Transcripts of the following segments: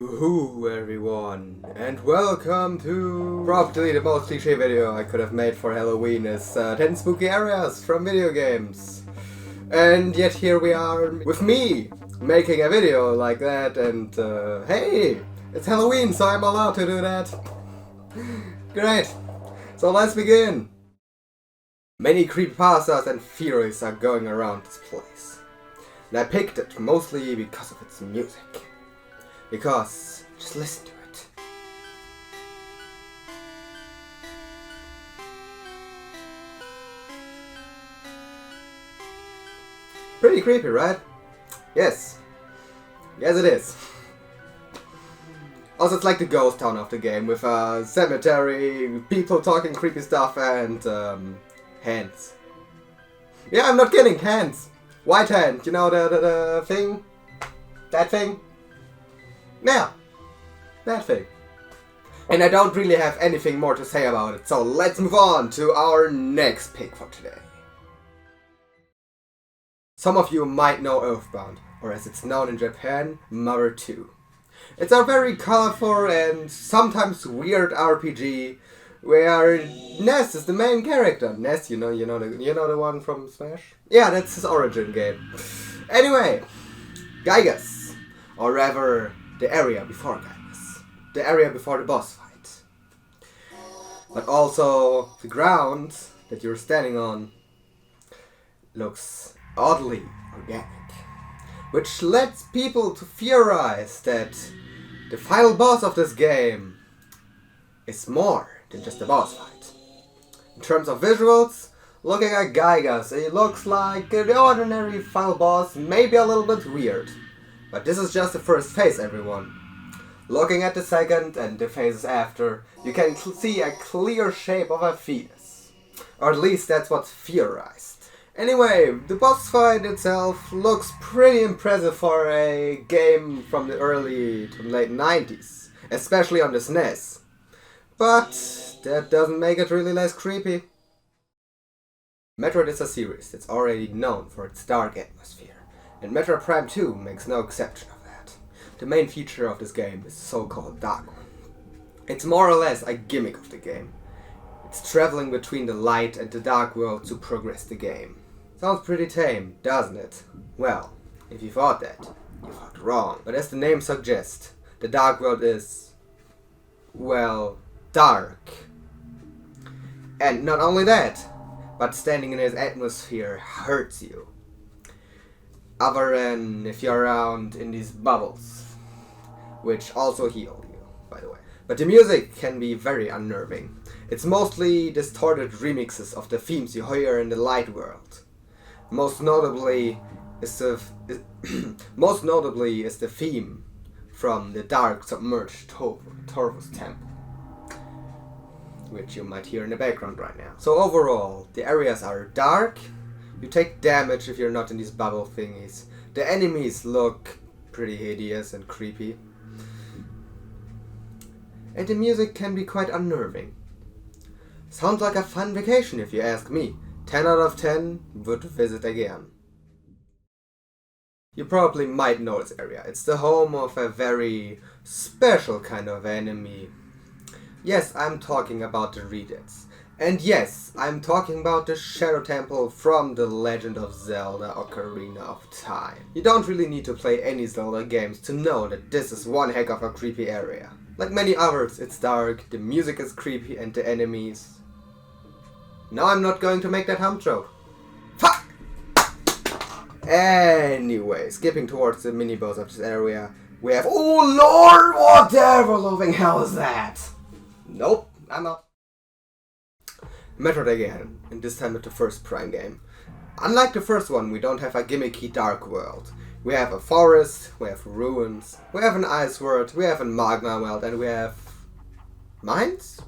Woohoo everyone, and welcome to probably the most cliche video I could have made for Halloween is 10 spooky areas from video games. And yet here we are with me making a video like that, and hey, it's Halloween, so I'm allowed to do that. Great, so let's begin. Many creepypastas and theories are going around this place, and I picked it mostly because of its music. Because, just listen to it. Pretty creepy, right? Yes. Yes, it is. Also, it's like the ghost town of the game with a cemetery, people talking creepy stuff, and hands. Yeah, I'm not kidding, hands. White hand, you know the thing? That thing? Yeah, that thing. And I don't really have anything more to say about it, so let's move on to our next pick for today. Some of you might know Earthbound, or as it's known in Japan, Mother 2. It's a very colorful and sometimes weird RPG where Ness is the main character. Ness, you know the one from Smash? Yeah, that's his origin game. Anyway, Gygas, or rather the area before Gygas. The area before the boss fight. But also, the ground that you're standing on looks oddly organic. Which lets people to theorize that the final boss of this game is more than just a boss fight. In terms of visuals, looking at Gygas, it looks like the ordinary final boss, maybe a little bit weird. But this is just the first phase, everyone. Looking at the second and the phases after, you can see a clear shape of a fetus. Or at least that's what's theorized. Anyway, the boss fight itself looks pretty impressive for a game from the early to late 90s. Especially on the SNES. But that doesn't make it really less creepy. Metroid is a series that's already known for its dark atmosphere. And Metroid Prime 2 makes no exception of that. The main feature of this game is the so-called Dark One. It's more or less a gimmick of the game. It's traveling between the light and the dark world to progress the game. Sounds pretty tame, doesn't it? Well, if you thought that, you thought wrong. But as the name suggests, the dark world is, well, dark. And not only that, but standing in its atmosphere hurts you. Other than if you're around in these bubbles, which also heal you, by the way. But the music can be very unnerving. It's mostly distorted remixes of the themes you hear in the light world. Most notably is the theme from the dark submerged Torvus temple, which you might hear in the background right now. So overall, the areas are dark. You take damage if you're not in these bubble thingies. The enemies look pretty hideous and creepy. And the music can be quite unnerving. Sounds like a fun vacation if you ask me. 10 out of 10 would visit again. You probably might know this area. It's the home of a very special kind of enemy. Yes, I'm talking about the Redeads. And yes, I'm talking about the Shadow Temple from The Legend of Zelda Ocarina of Time. You don't really need to play any Zelda games to know that this is one heck of a creepy area. Like many others, it's dark, the music is creepy, and the enemies... No, I'm not going to make that hump joke. Fuck! Anyway, skipping towards the mini-boss of this area, we have... Oh lord, what the ever-loving hell is that? Nope, I'm out. Metroid again, and this time with the first Prime game. Unlike the first one, we don't have a gimmicky dark world. We have a forest, we have ruins, we have an ice world, we have a magma world, and we have... mines?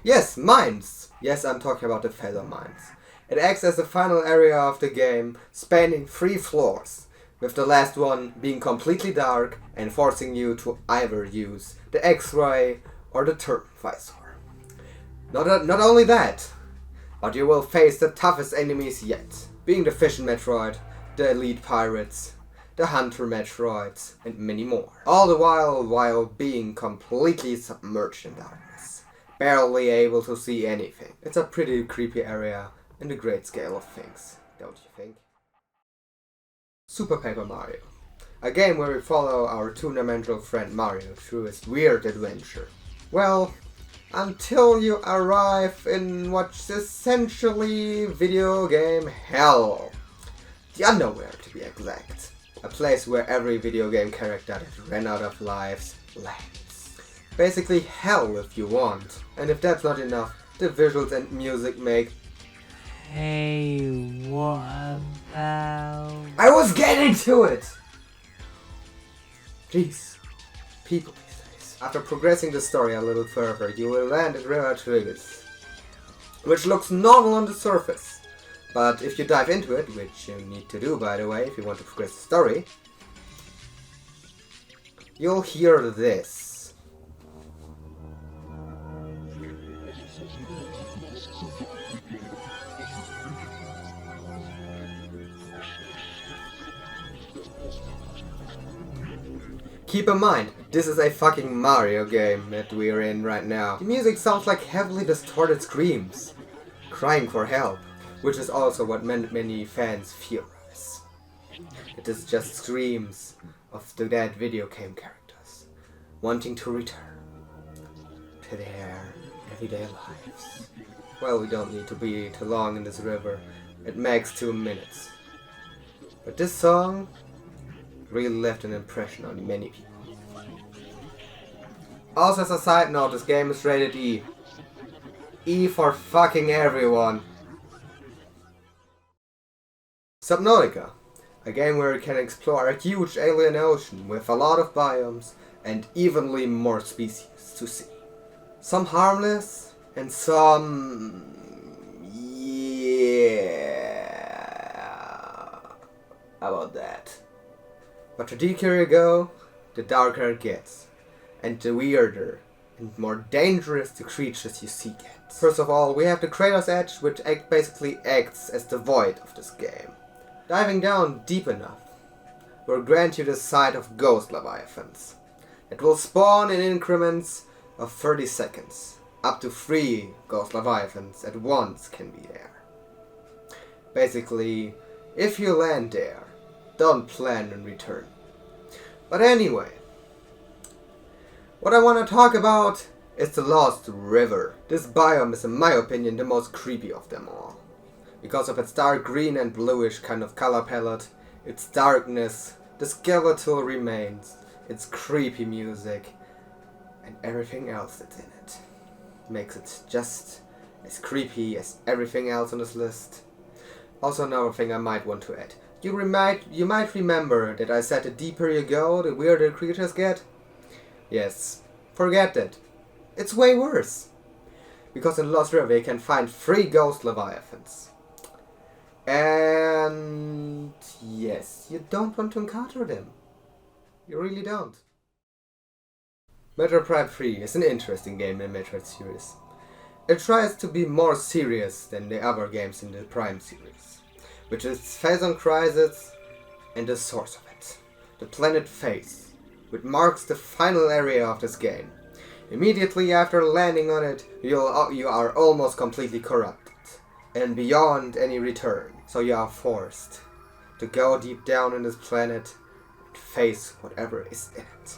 Yes, mines! Yes, I'm talking about the feather mines. It acts as the final area of the game, spanning 3 floors, with the last one being completely dark and forcing you to either use the X-ray or the turn visor. Not only that, but you will face the toughest enemies yet, being the Fishing Metroid, the Elite Pirates, the Hunter Metroids, and many more. All the while being completely submerged in darkness, barely able to see anything. It's a pretty creepy area in the great scale of things, don't you think? Super Paper Mario. A game where we follow our two-dimensional friend Mario through his weird adventure. Well, until you arrive in what's essentially video game hell. The Underwear, to be exact. A place where every video game character that ran out of lives lands. Basically hell if you want. And if that's not enough, the visuals and music make... Hey, what about... I was getting to it! Jeez. People these days. After progressing the story a little further, you will land at River Trigus, which looks normal on the surface. But if you dive into it, which you need to do by the way if you want to progress the story, you'll hear this. Keep in mind, this is a fucking Mario game that we're in right now. The music sounds like heavily distorted screams, crying for help, which is also what many fans theorize. It is just screams of the dead video game characters, wanting to return to their everyday lives. Well, we don't need to be too long in this river, it makes 2 minutes. But this song really left an impression on many people. Also, as a side note, this game is rated E. E for fucking everyone. Subnautica, a game where you can explore a huge alien ocean with a lot of biomes and evenly more species to see. Some harmless and some... yeah... How about that? But the deeper you go, the darker it gets, and the weirder and more dangerous the creatures you see get. First of all, we have the Crater's Edge, which basically acts as the void of this game. Diving down deep enough will grant you the sight of ghost leviathans. It will spawn in increments of 30 seconds. Up to 3 ghost leviathans at once can be there. Basically, if you land there, don't plan on return. But anyway, what I want to talk about is the Lost River. This biome is, in my opinion, the most creepy of them all. Because of its dark green and bluish kind of color palette, its darkness, the skeletal remains, its creepy music, and everything else that's in it. Makes it just as creepy as everything else on this list. Also, another thing I might want to add. You might remember that I said the deeper you go, the weirder creatures get. Yes, forget that. It's way worse. Because in Lost River you can find 3 ghost leviathans. And yes, you don't want to encounter them. You really don't. Metroid Prime 3 is an interesting game in the Metroid series. It tries to be more serious than the other games in the Prime series, which is Phazon Crisis and the source of it, the planet Phase, which marks the final area of this game. Immediately after landing on it, you are almost completely corrupted, and beyond any return, so you are forced to go deep down on this planet and face whatever is in it.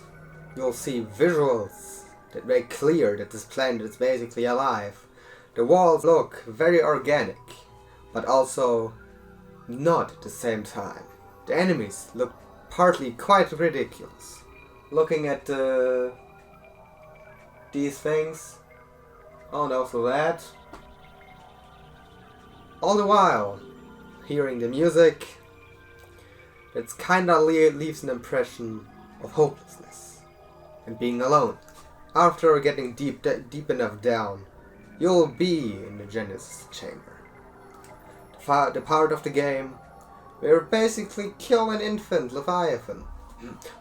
You'll see visuals that make clear that this planet is basically alive. The walls look very organic, but also not at the same time. The enemies look partly quite ridiculous. Looking at these things, oh no, for that. All the while, hearing the music, that kinda leaves an impression of hopelessness and being alone. After getting deep enough down, you'll be in the Genesis chamber. The part of the game where you basically kill an infant Leviathan,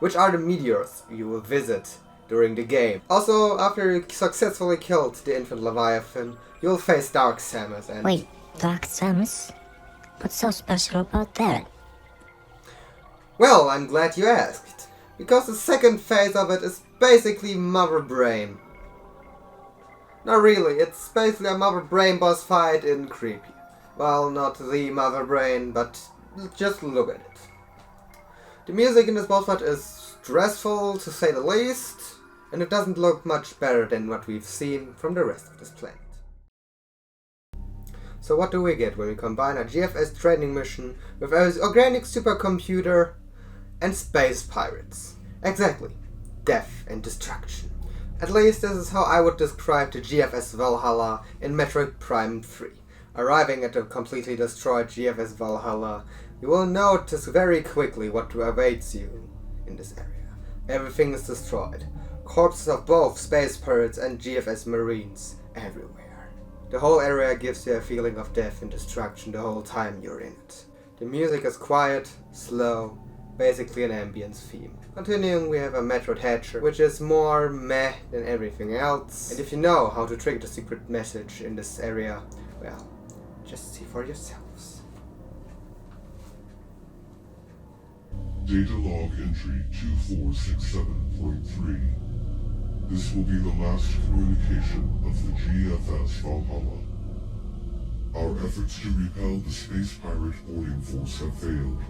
which are the meteors you will visit during the game. Also, after you successfully killed the infant Leviathan, you'll face Dark Samus and... Wait, Dark Samus? What's so special about that? Well, I'm glad you asked, because the second phase of it is basically Mother Brain. Not really, it's basically a Mother Brain boss fight in creepy. Well, not the Mother Brain, but just look at it. The music in this boss fight is stressful to say the least, and it doesn't look much better than what we've seen from the rest of this planet. So what do we get when we combine a GFS training mission with an organic supercomputer and space pirates? Exactly, death and destruction. At least this is how I would describe the GFS Valhalla in Metroid Prime 3. Arriving at the completely destroyed GFS Valhalla, you will notice very quickly what awaits you in this area. Everything is destroyed. Corpses of both space pirates and GFS marines everywhere. The whole area gives you a feeling of death and destruction the whole time you're in it. The music is quiet, slow, basically an ambience theme. Continuing, we have a Metroid Hatcher, which is more meh than everything else. And if you know how to trigger the secret message in this area, well, just see for yourselves. Data log entry 2467.3. This will be the last communication of the GFS Valhalla. Our efforts to repel the space pirate boarding force have failed.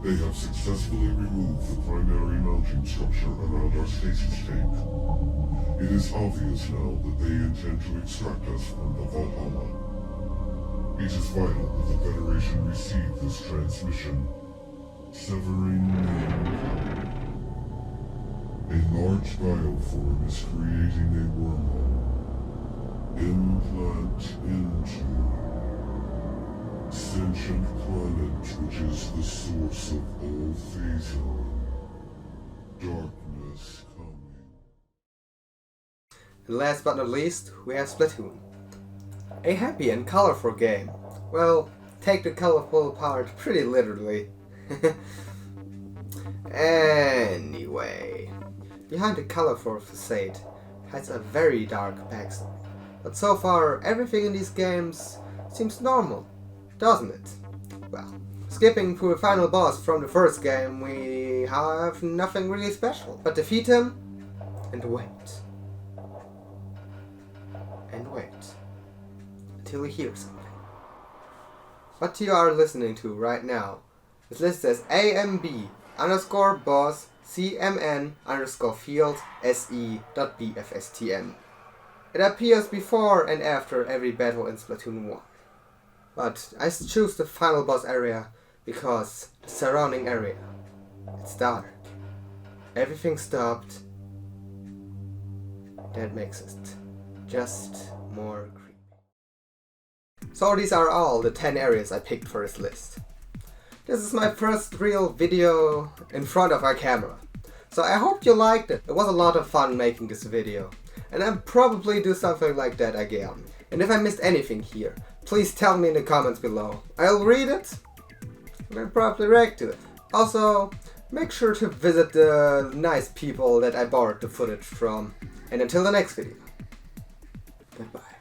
They have successfully removed the primary mounting structure around our stasis tank. It is obvious now that they intend to extract us from the Valhalla. It is vital that the Federation receive this transmission. Severing mankind. A large bioform is creating a wormhole. Implant into sentient planet which is the source of all Phazon. Darkness coming. And last but not least, we have Splatoon. A happy and colorful game. Well, take the colorful part pretty literally. Anyway, behind the colorful facade hides a very dark backstory. But so far, everything in these games seems normal, doesn't it? Well, skipping through the final boss from the first game, we have nothing really special. But defeat him, and wait. And wait. Until you hear something. What you are listening to right now is listed as AMB_boss CMN_field SE.bfstm. It appears before and after every battle in Splatoon 1. But I choose the final boss area because the surrounding area, it's dark. Everything stopped. That makes it just more creepy. So these are all the 10 areas I picked for this list. This is my first real video in front of a camera. So I hope you liked it. It was a lot of fun making this video. And I'll probably do something like that again. And if I missed anything here, please tell me in the comments below. I'll read it and I'll probably react to it. Also, make sure to visit the nice people that I borrowed the footage from. And until the next video, goodbye.